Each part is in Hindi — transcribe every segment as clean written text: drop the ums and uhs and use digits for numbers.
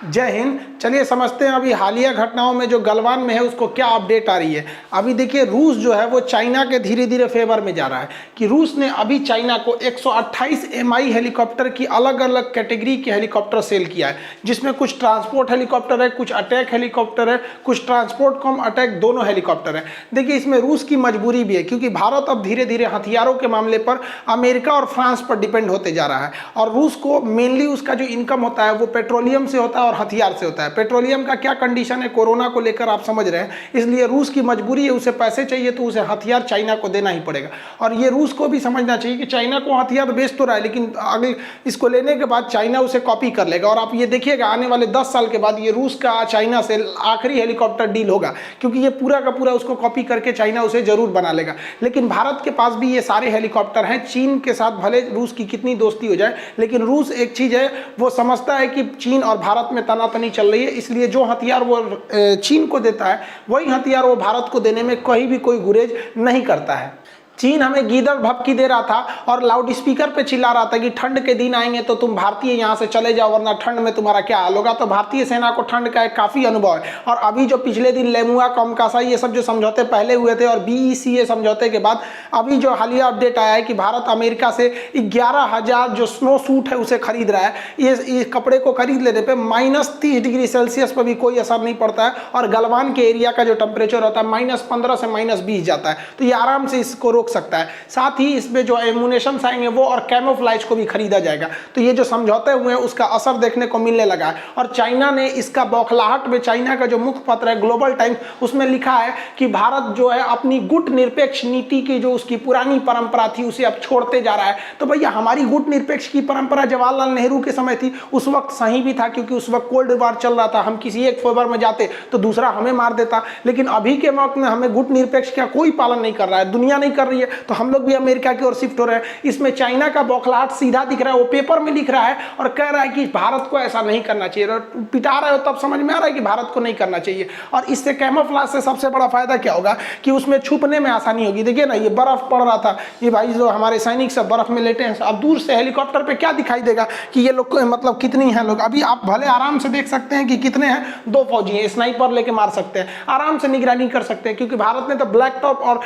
जय हिंद। चलिए समझते हैं अभी हालिया घटनाओं में जो गलवान में है उसको क्या अपडेट आ रही है। अभी देखिए रूस जो है वो चाइना के धीरे धीरे फेवर में जा रहा है कि रूस ने अभी चाइना को 128 MI हेलीकॉप्टर की अलग अलग कैटेगरी के हेलीकॉप्टर सेल किया है, जिसमें कुछ ट्रांसपोर्ट हेलीकॉप्टर है, कुछ अटैक हेलीकॉप्टर है, कुछ ट्रांसपोर्ट कम अटैक दोनों हेलीकॉप्टर है। देखिए इसमें रूस की मजबूरी भी है क्योंकि भारत अब धीरे धीरे हथियारों के मामले पर अमेरिका और फ्रांस पर डिपेंड होते जा रहा है और रूस को मेनली उसका जो इनकम होता है वो पेट्रोलियम से होता है और हथियार से होता है। पेट्रोलियम का क्या कंडीशन है कोरोना को लेकर आप समझ रहे हैं, इसलिए रूस की मजबूरी है, उसे पैसे चाहिए तो उसे हथियार चाइना को देना ही पड़ेगा। और ये रूस को भी समझना चाहिए कि चाइना को हथियार बेच तो रहा है लेकिन अगले इसको लेने के बाद चाइना उसे कॉपी कर लेगा और आप ये देखिएगा आने वाले 10 साल के बाद ये रूस का चाइना से आखिरी हेलीकॉप्टर डील होगा क्योंकि ये पूरा का पूरा उसको कॉपी करके चाइना उसे जरूर बना लेगा। लेकिन भारत के पास भी ये सारे हेलीकॉप्टर हैं। चीन के साथ भले रूस की कितनी दोस्ती हो जाए लेकिन रूस एक चीज है वो समझता है कि चीन और भारत में तनातनी चल रही है, इसलिए जो हथियार वो चीन को देता है वही हथियार वो भारत को देने में कहीं भी कोई गुरेज नहीं करता है। चीन हमें गीदड़ भपकी दे रहा था और लाउड स्पीकर पे चिल्ला रहा था कि ठंड के दिन आएंगे तो तुम भारतीय यहाँ से चले जाओ वरना ठंड में तुम्हारा क्या हाल होगा। तो भारतीय सेना को ठंड का एक काफ़ी अनुभव है और अभी जो पिछले दिन लेमुआ कमकासा ये सब जो समझौते पहले हुए थे और BECA समझौते के बाद अभी जो हालिया अपडेट आया है कि भारत अमेरिका से 11,000 जो स्नो सूट है उसे खरीद रहा है। ये कपड़े को खरीद लेने पर -30 डिग्री सेल्सियस पर भी कोई असर नहीं पड़ता है और गलवान के एरिया का जो टेम्परेचर होता है -15 से -20 जाता है, तो ये आराम से इसको रोक सकता है। साथ ही इसमें जो एमुनेशंस आएंगे वो और कैमोफ्लाइज को भी खरीदा जाएगा। तो ये जो समझौते हुए हैं उसका असर देखने को मिलने लगा है और चाइना ने इसका बौखलाहट में चाइना का जो मुख्य पत्र है ग्लोबल टाइम्स उसमें लिखा है कि भारत जो है अपनी गुट निरपेक्ष नीति की जो उसकी पुरानी परंपरा थी उसे अब छोड़ते जा रहा है। तो भैया हमारी गुट निरपेक्ष की परंपरा जवाहरलाल नेहरू के समय थी, उस वक्त सही भी था क्योंकि उस वक्त कोल्ड वार चल रहा था, हम किसी एक फेवर में जाते तो दूसरा हमें मार देता। लेकिन अभी के वक्त में हमें गुट निरपेक्ष का कोई पालन नहीं कर रहा है, दुनिया नहीं कर रही है, तो हम लोग भी अमेरिका की ओर शिफ्ट हो रहे हैं। इसमें चाइना का बौखलाहट सीधा दिख रहा है, वो पेपर में लिख रहा है और कह रहा है कि भारत को ऐसा नहीं करना चाहिए। और पिटा रहे हो तब समझ में आ रहा है कि भारत को नहीं करना चाहिए। और इससे कैमोफ्लेज से सबसे बड़ा फायदा क्या होगा कि उसमें छुपने में आसानी होगी। देखिए ना ये बर्फ पड़ रहा था, ये भाई जो हमारे सैनिक सब बर्फ में लेटे हैं, अब दूर से हेलीकॉप्टर पे क्या दिखाई देगा कि ये लोग मतलब कितनी हैं लोग। अभी आप भले आराम से देख सकते हैं कि कितने हैं, 2 फौजी हैं, स्नाइपर लेके मार सकते हैं, आराम से निगरानी कर सकते हैं क्योंकि भारत ने तो ब्लैक टॉप और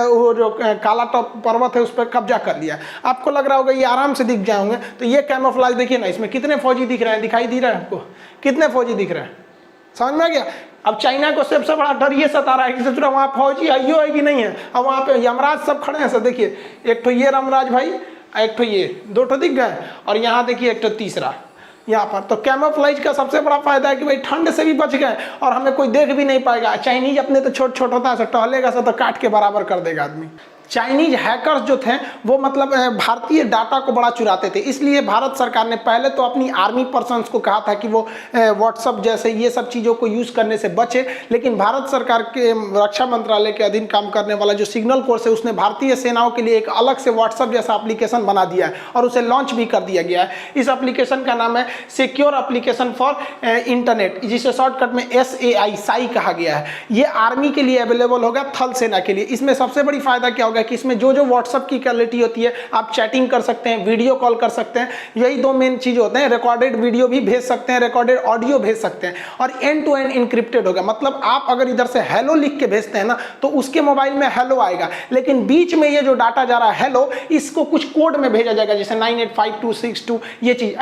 वो जो काला टॉप पर्वत है उस पर कब्जा कर लिया। आपको लग रहा होगा ये आराम से दिख जाएंगे, तो ये कैमोफ्लेज देखिए ना, इसमें कितने फौजी दिख रहे हैं, दिखाई दे रहा है आपको कितने फौजी दिख रहे हैं, समझ में आ गया। अब चाइना को सबसे बड़ा डर ये सता रहा है कि सोच वहाँ फौजी आइयो है कि नहीं है। अब वहाँ पे यमराज सब खड़े हैं, सब देखिए, एक तो ये रामराज भाई, एक तो ये 2 दिख गए और यहाँ देखिए एक तो तीसरा यहाँ पर। तो कैमोफ्लेज का सबसे बड़ा फायदा है कि भाई ठंड से भी बच गए और हमें कोई देख भी नहीं पाएगा। चाइनीज अपने तो छोट छोट होता है, टहलेगा तो काट के बराबर कर देगा आदमी। चाइनीज हैकर्स जो थे वो मतलब भारतीय डाटा को बड़ा चुराते थे, इसलिए भारत सरकार ने पहले तो अपनी आर्मी पर्सन्स को कहा था कि वो व्हाट्सअप जैसे ये सब चीज़ों को यूज़ करने से बचे। लेकिन भारत सरकार के रक्षा मंत्रालय के अधीन काम करने वाला जो सिग्नल कोर्स है उसने भारतीय सेनाओं के लिए एक अलग से व्हाट्सअप जैसा एप्लीकेशन बना दिया है और उसे लॉन्च भी कर दिया गया है। इस एप्लीकेशन का नाम है सिक्योर एप्लीकेशन फॉर इंटरनेट, जिसे शॉर्टकट में SAI कहा गया है। ये आर्मी के लिए अवेलेबल होगा, थल सेना के लिए। इसमें सबसे बड़ी फायदा क्या होगा कि इसमें जो व्हाट्सएप की क्वालिटी होती है, आप चैटिंग कर सकते हैं, वीडियो कॉल कर सकते हैं, यही 2 मेन चीज होते हैं। रिकॉर्डेड वीडियो भी भेज सकते हैं, रिकॉर्डेड ऑडियो भेज सकते हैं और एंड टू एंड इनक्रिप्टेड होगा। मतलब आप अगर इधर से हेलो लिख के भेजते हैं ना तो उसके मोबाइल में हेलो आएगा, लेकिन बीच में ये जो डाटा जा रहा है हेलो, इसको कुछ कोड में भेजा जाएगा जैसे 985262 ये चीज।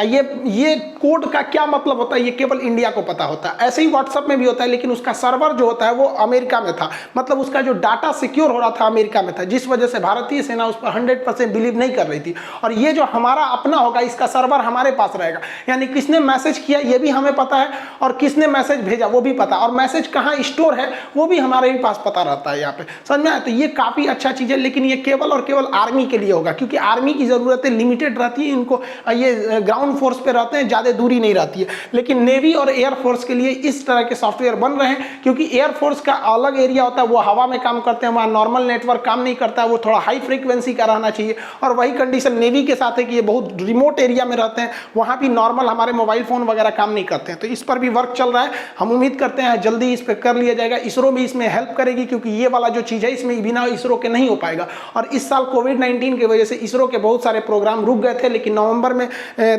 ये कोड का क्या मतलब होता है ये केवल इंडिया को पता होता है। ऐसे ही व्हाट्सएप में भी होता है लेकिन उसका सर्वर जो होता है वो अमेरिका में था, मतलब उसका जो डाटा सिक्योर हो रहा था अमेरिका में था, जिस वजह से भारतीय सेना उस पर 100% बिलीव नहीं कर रही थी। और ये जो हमारा अपना होगा इसका सर्वर हमारे पास रहेगा, यानी किसने मैसेज किया ये भी हमें पता है और किसने मैसेज भेजा वो भी पता, और मैसेज कहाँ स्टोर है वो भी हमारे ही पास पता रहता है यहाँ पे, समझ में आया। तो ये काफी अच्छा चीज है, लेकिन ये केवल और केवल आर्मी के लिए होगा क्योंकि आर्मी की जरूरतें लिमिटेड रहती है, इनको ये ग्राउंड फोर्स पे रहते हैं, ज्यादा दूरी नहीं रहती है। लेकिन नेवी और एयरफोर्स के लिए इस तरह के सॉफ्टवेयर बन रहे हैं क्योंकि एयरफोर्स का अलग एरिया होता है, वो हवा में काम करते हैं, वहाँ नॉर्मल नेटवर्क काम नहीं करता करता है वो थोड़ा हाई फ्रीक्वेंसी का रहना चाहिए। और वही कंडीशन नेवी के साथ है कि ये बहुत रिमोट एरिया में रहते हैं, वहाँ भी नॉर्मल हमारे मोबाइल फ़ोन वगैरह काम नहीं करते हैं। तो इस पर भी वर्क चल रहा है, हम उम्मीद करते हैं जल्दी इस पर कर लिया जाएगा। इसरो भी इसमें हेल्प करेगी, क्योंकि ये वाला जो चीज़ है इसमें बिना इसरो के नहीं हो पाएगा। और इस साल कोविड-19 की वजह से इसरो के बहुत सारे प्रोग्राम रुक गए थे, लेकिन नवंबर में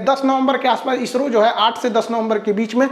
10 नवंबर के आसपास इसरो जो है 8 से 10 नवंबर के बीच में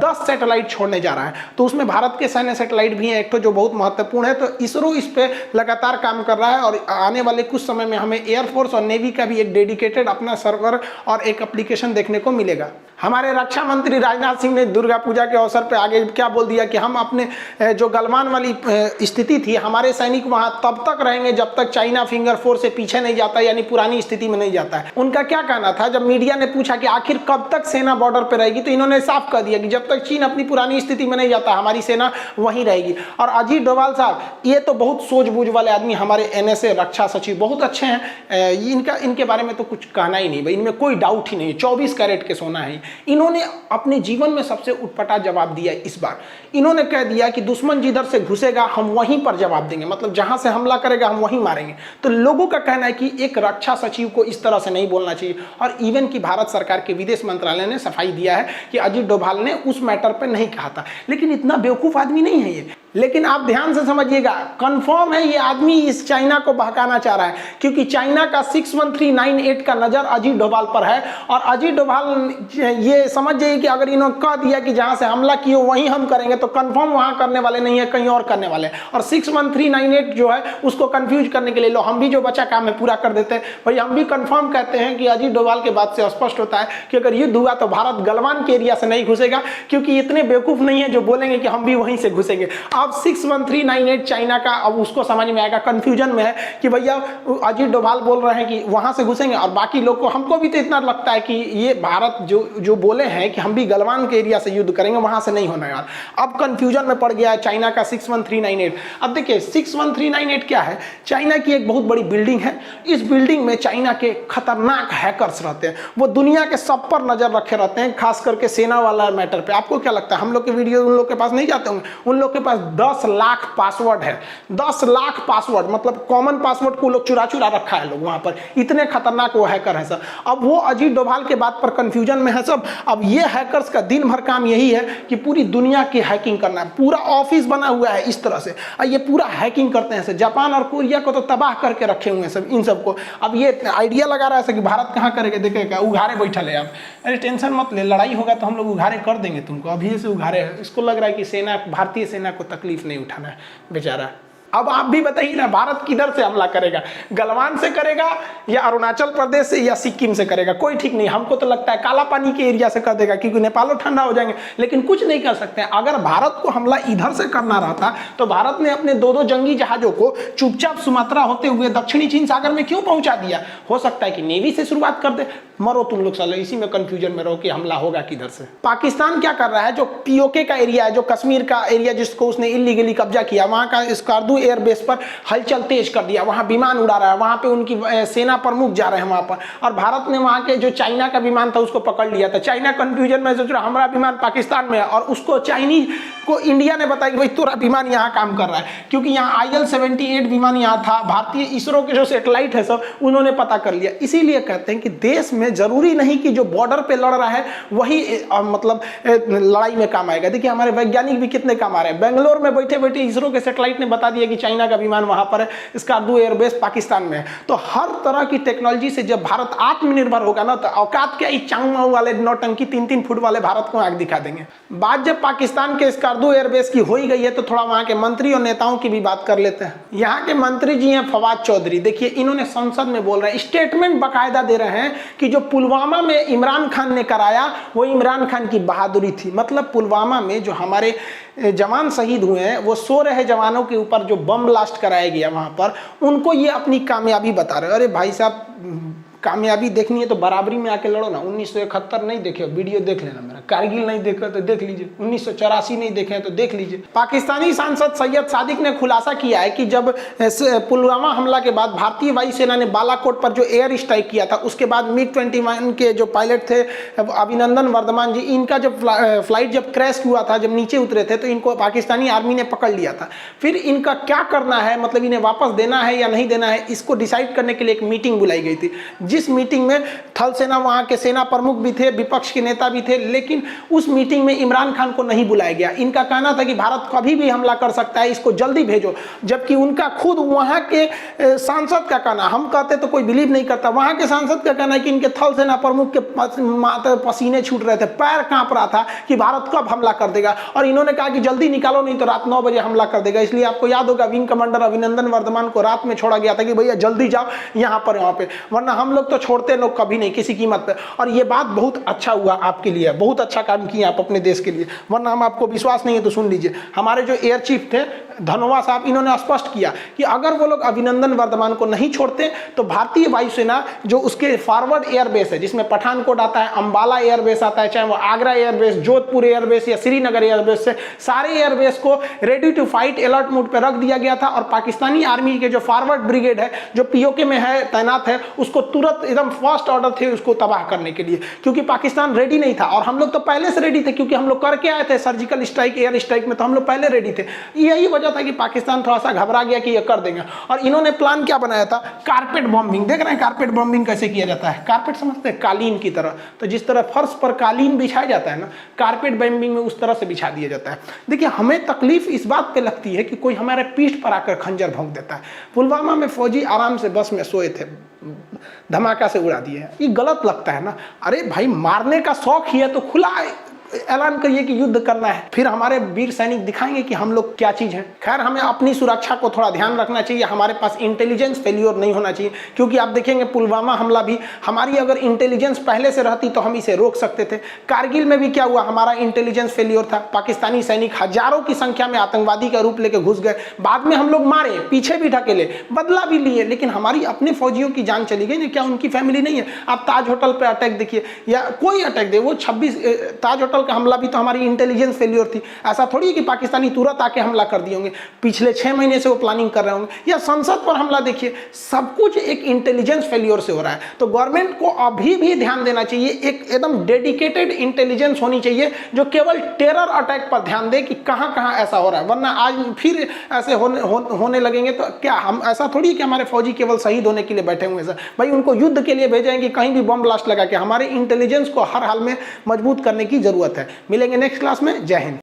10 सैटेलाइट छोड़ने जा रहा है। तो उसमें भारत के सैन्य सैटेलाइट भी हैं एक, जो बहुत महत्वपूर्ण है। तो इसरो इस पर लगातार काम कर रहा है और आने वाले कुछ समय में हमें एयरफोर्स और नेवी का भी एक डेडिकेटेड अपना सर्वर और एक एप्लीकेशन देखने को मिलेगा। हमारे रक्षा मंत्री राजनाथ सिंह ने दुर्गा पूजा के अवसर पर आगे क्या बोल दिया कि हम अपने जो गलवान वाली स्थिति थी, हमारे सैनिक वहां तब तक रहेंगे जब तक चाइना फिंगर 4 से पीछे नहीं जाता, यानी पुरानी स्थिति में नहीं जाता है। उनका क्या कहना था, जब मीडिया ने पूछा कि आखिर कब तक सेना बॉर्डर पर रहेगी, तो इन्होंने साफ कर दिया कि जब तक चीन अपनी पुरानी स्थिति में नहीं जाता हमारी सेना वहीं रहेगी। और अजीत डोभाल साहब ये तो बहुत सूझबूझ वाले आदमी, हमारे NSA रक्षा सचिव बहुत अच्छे हैं, इनके बारे में तो कुछ कहना ही नहीं भाई, इनमें कोई डाउट ही नहीं, 24 कैरेट के सोना है। इन्होंने अपने जीवन में सबसे उटपटा जवाब दिया इस बार। इन्होंने कह दिया कि दुश्मन जिधर से घुसेगा हम वहीं पर जवाब देंगे, मतलब जहां से हमला करेगा हम वहीं मारेंगे। तो लोगों का कहना है कि एक रक्षा सचिव को इस तरह से नहीं बोलना चाहिए। और इवन कि भारत सरकार के विदेश मंत्रालय ने सफाई दिया है कि अजीत डोभाल ने उस मैटर पर नहीं कहा था। लेकिन इतना बेवकूफ आदमी नहीं है ये। लेकिन आप ध्यान से समझिएगा, कंफर्म है ये आदमी इस चाइना को बहकाना चाह रहा है, क्योंकि चाइना का 61398 का नजर अजीत डोभाल पर है। और अजीत डोभाल ये समझ जाइए कि अगर इन्होंने कह दिया कि जहां से हमला किए वहीं हम करेंगे, तो कंफर्म वहां करने वाले नहीं है, कहीं और करने वाले हैं। और 61398 जो है उसको कंफ्यूज करने के लिए लो हम भी जो बचा काम है पूरा कर देते हैं। भाई हम भी कंफर्म कहते हैं कि अजीत डोभाल के बात से स्पष्ट होता है कि अगर युद्ध हुआ तो भारत गलवान के एरिया से नहीं घुसेगा, क्योंकि इतने बेवकूफ नहीं है जो बोलेंगे कि हम भी वहीं से घुसेंगे। अब 61398 चाइना का, अब उसको समझ में आएगा, कंफ्यूजन में है कि भैया अजीत डोभाल बोल रहे हैं कि वहां से घुसेंगे, और बाकी लोग को, हमको भी तो इतना लगता है कि ये भारत जो बोले हैं कि हम भी गलवान के एरिया से युद्ध करेंगे, वहां से नहीं होना यार। अब कंफ्यूजन में पड़ गया है चाइना का 61398। अब देखिए 61398 क्या है, चाइना की एक बहुत बड़ी बिल्डिंग है। इस बिल्डिंग में चाइना के खतरनाक हैकर्स रहते हैं, वो दुनिया के सब पर नजर रखे रहते हैं, खास करके सेना वाला मैटर पे। आपको क्या लगता है हम लोग के वीडियो उन लोग के पास नहीं जाते होंगे? उन लोग के पास 10 लाख पासवर्ड है, 10 लाख पासवर्ड, मतलब कॉमन पासवर्ड को लोग चुरा रखा है लोग वहां पर, इतने खतरनाक वो हैकर है सब। अब वो अजीत डोभाल के बात पर कंफ्यूजन में है सब। अब ये हैकर्स का दिन भर काम यही है कि पूरी दुनिया की हैकिंग करना है, पूरा ऑफिस बना हुआ है इस तरह से, ये पूरा हैकिंग करते हैं। जापान और कोरिया को तो तबाह करके रखे हुए हैं सब इन सबको। अब ये आइडिया लगा रहा है कि भारत कहाँ करेगा, देखेगा उघारे बैठा है। आप अरे टेंशन मत ले, लड़ाई होगा तो हम लोग उघारे कर देंगे तुमको, अभी से उघारे है। इसको लग रहा है कि सेना, भारतीय सेना को तकलीफ नहीं उठाना है बेचारा। अब आप भी बताइए ना, भारत किधर से हमला करेगा, गलवान से करेगा या अरुणाचल प्रदेश से या सिक्किम से करेगा, कोई ठीक नहीं। हमको तो लगता है काला पानी के एरिया से कर देगा, क्योंकि नेपालो ठंडा हो जाएंगे। लेकिन कुछ नहीं कर सकते हैं। अगर भारत को हमला इधर से करना रहता तो भारत ने अपने 2 जंगी जहाजों को चुपचाप सुमात्रा होते हुए दक्षिणी चीन सागर में क्यों पहुंचा दिया? हो सकता है कि नेवी से शुरुआत कर दे। मरो तुम लोग साले, इसी में कंफ्यूजन में रहो कि हमला होगा किधर से। पाकिस्तान क्या कर रहा है, जो POK का एरिया है, जो कश्मीर का एरिया जिसको उसने इलीगली कब्जा किया, वहां का स्कार्दू एयरबेस पर हलचल तेज कर दिया, वहां विमान उड़ा रहा है, वहां पे उनकी सेना प्रमुख जा रहे हैं वहां पर। और भारत ने वहां के जो चाइना का विमान था उसको पकड़ लिया था। चाइना कंफ्यूजन में सोच रहा हमारा विमान पाकिस्तान में है, और उसको चाइनीज को इंडिया ने बताया कि भाई तेरा विमान यहाँ काम कर रहा है, क्योंकि यहाँ IL-78 विमान यहाँ था। भारतीय इसरो के जो सैटेलाइट है सब उन्होंने पता कर लिया। इसीलिए कहते हैं कि देश में जरूरी नहीं कि जो बॉर्डर पे लड़ रहा है वही मतलब लड़ाई में काम आएगा। देखिए हमारे वैज्ञानिक भी कितने काम आ रहे हैं। बेंगलोर में बैठे बैठे इसरो के सैटेलाइट ने बता दिया कि चाइना का विमान वहां पर है, स्कार्दू एयरबेस पाकिस्तान में है। तो हर तरह की टेक्नोलॉजी से जब भारत आत्मनिर्भर होगा ना, तो औकात क्या, चांग माऊ वाले नौटंकी 3-3 फुट वाले भारत को आग दिखा देंगे। बात जब पाकिस्तान के स्कार्दू एयरबेस की हो ही गई है, तो थोड़ा वहां के मंत्री और नेताओं की भी बात कर लेते हैं। यहाँ के मंत्री जी हैं फवाद चौधरी। देखिए इन्होंने संसद में बोल रहे हैं, स्टेटमेंट बाकायदा दे रहे हैं कि जो पुलवामा में इमरान खान ने कराया वो इमरान खान की बहादुरी थी। मतलब पुलवामा में जो हमारे जवान शहीद हुए हैं, वो सो रहे जवानों के ऊपर जो बम ब्लास्ट कराया गया वहां पर, उनको ये अपनी कामयाबी बता रहे हैं। अरे भाई साहब कामयाबी देखनी है तो बराबरी में आके लड़ो ना। 1971 नहीं देखे वीडियो देख लेना मेरा, कारगिल नहीं देखा तो देख लीजिए, 1984 नहीं देखे तो देख लीजिए। पाकिस्तानी सांसद सैयद सादिक ने खुलासा किया है कि जब पुलवामा हमला के बाद भारतीय वायुसेना ने बालाकोट पर जो एयर स्ट्राइक किया था, उसके बाद MiG-21 के जो पायलट थे अभिनंदन वर्धमान जी, इनका जब फ्लाइट जब क्रैश हुआ था, जब नीचे उतरे थे तो इनको पाकिस्तानी आर्मी ने पकड़ लिया था। फिर इनका क्या करना है, मतलब इन्हें वापस देना है या नहीं देना है, इसको डिसाइड करने के लिए एक मीटिंग बुलाई गई थी, जिस मीटिंग में थल सेना वहाँ के सेना प्रमुख भी थे, विपक्ष के नेता भी थे, लेकिन उस मीटिंग में इमरान खान को नहीं बुलाया गया। इनका कहना था कि भारत कभी भी हमला कर सकता है, इसको जल्दी भेजो, जबकि उनका खुद वहाँ के सांसद का कहना, हम कहते तो कोई बिलीव नहीं करता, वहाँ के सांसद का कहना है कि इनके थल सेना प्रमुख के पसीने छूट रहे थे, पैर कांप रहा था कि भारत कब हमला कर देगा, और इन्होंने कहा कि जल्दी निकालो नहीं तो रात 9 बजे हमला कर देगा। इसलिए आपको याद होगा विंग कमांडर अभिनंदन वर्धमान को रात में छोड़ा गया था कि भैया जल्दी जाओ यहाँ पर, वहाँ पे, वरना हम लोग तो छोड़ते लोग कभी नहीं किसी कीमत पे। और ये बात बहुत अच्छा हुआ आपके लिए, बहुत अच्छा काम किया आप अपने देश के लिए, वरना हम आपको विश्वास नहीं है तो सुन लीजिए। हमारे जो एयर चीफ थे धनोआ साहब, इन्होंने स्पष्ट किया कि अगर वो लोग अभिनंदन वर्धमान को नहीं छोड़ते तो भारतीय वायुसेना जो उसके फॉरवर्ड एयरबेस है, जिसमें पठानकोट आता है, अंबाला एयरबेस आता है, चाहे वो आगरा एयरबेस, जोधपुर एयरबेस या श्रीनगर एयरबेस से, सारे एयरबेस को ready to fight alert mode पर रख दिया गया था। और पाकिस्तानी आर्मी के जो फॉरवर्ड ब्रिगेड है, जो POK में है, तैनात है, उसको तुरंत एकदम फर्स्ट ऑर्डर थे उसको तबाह करने के लिए, क्योंकि पाकिस्तान रेडी नहीं था। और हम लोग तो पहले से रेडी थे, क्योंकि हम लोग करके आए थे सर्जिकल स्ट्राइक, एयर स्ट्राइक में, तो हम लोग पहले रेडी थे। यही वजह था कि पाकिस्तान थोड़ा सा घबरा गया कि ये कर देंगे। और इन्होंने प्लान क्या बनाया था, कारपेट बॉम्बिंग। देख रहे हैं कारपेट बॉम्बिंग कैसे किया जाता है, कारपेट समझते हैं, कालीन की तरह। तो जिस तरह फर्श पर कालीन बिछाया जाता है ना, कारपेट बॉम्बिंग में उस तरह से बिछा दिया जाता है। देखिए, हमें तकलीफ इस बात पे लगती है कि कोई हमारे पीठ पर आकर खंजर भोंक देता है। पुलवामा में फौजी आराम से बस में सोए थे, धमाका से उड़ा दिए, ये गलत लगता है ना। अरे भाई, मारने का शौक ही है तो खुला ऐलान करिए कि युद्ध करना है, फिर हमारे वीर सैनिक दिखाएंगे कि हम लोग क्या चीज है। खैर, हमें अपनी सुरक्षा को थोड़ा ध्यान रखना चाहिए, हमारे पास इंटेलिजेंस फेल्योर नहीं होना चाहिए, क्योंकि आप देखेंगे पुलवामा हमला भी, हमारी अगर इंटेलिजेंस पहले से रहती तो हम इसे रोक सकते थे। कारगिल में भी क्या हुआ, हमारा इंटेलिजेंस फेल्योर था, पाकिस्तानी सैनिक हजारों की संख्या में आतंकवादी का रूप लेकर घुस गए, बाद में हम लोग मारे, पीछे भी ढकेले, बदला भी लिए, लेकिन हमारी अपने फौजियों की जान चली गई ना। क्या उनकी फैमिली नहीं है? आप ताज होटल पर अटैक देखिए, या कोई अटैक दे, वो 26 ताज होटल का हमला भी तो हमारी इंटेलिजेंस फेल्योर थी। ऐसा थोड़ी है कि पाकिस्तानी तुरंत आके हमला कर दिए होंगे, पिछले 6 महीने से वो प्लानिंग कर रहे होंगे। या संसद पर हमला देखिए, सब कुछ एक इंटेलिजेंस फेल्योर से हो रहा है। तो गवर्नमेंट को अभी भी ध्यान देना चाहिए, एक एकदम डेडिकेटेड इंटेलिजेंस होनी चाहिए जो केवल टेरर अटैक पर ध्यान दे कि कहां कहां ऐसा हो रहा है, वरना आज फिर ऐसे होने लगेंगे तो क्या, हम ऐसा थोड़ी कि हमारे फौजी केवल शहीद होने के लिए बैठे हुए हैं। भाई, उनको युद्ध के लिए भेजेंगे, कहीं भी बम ब्लास्ट लगा के। हमारे इंटेलिजेंस को हर हाल में मजबूत करने की जरूरत है। मिलेंगे नेक्स्ट क्लास में। जय हिंद।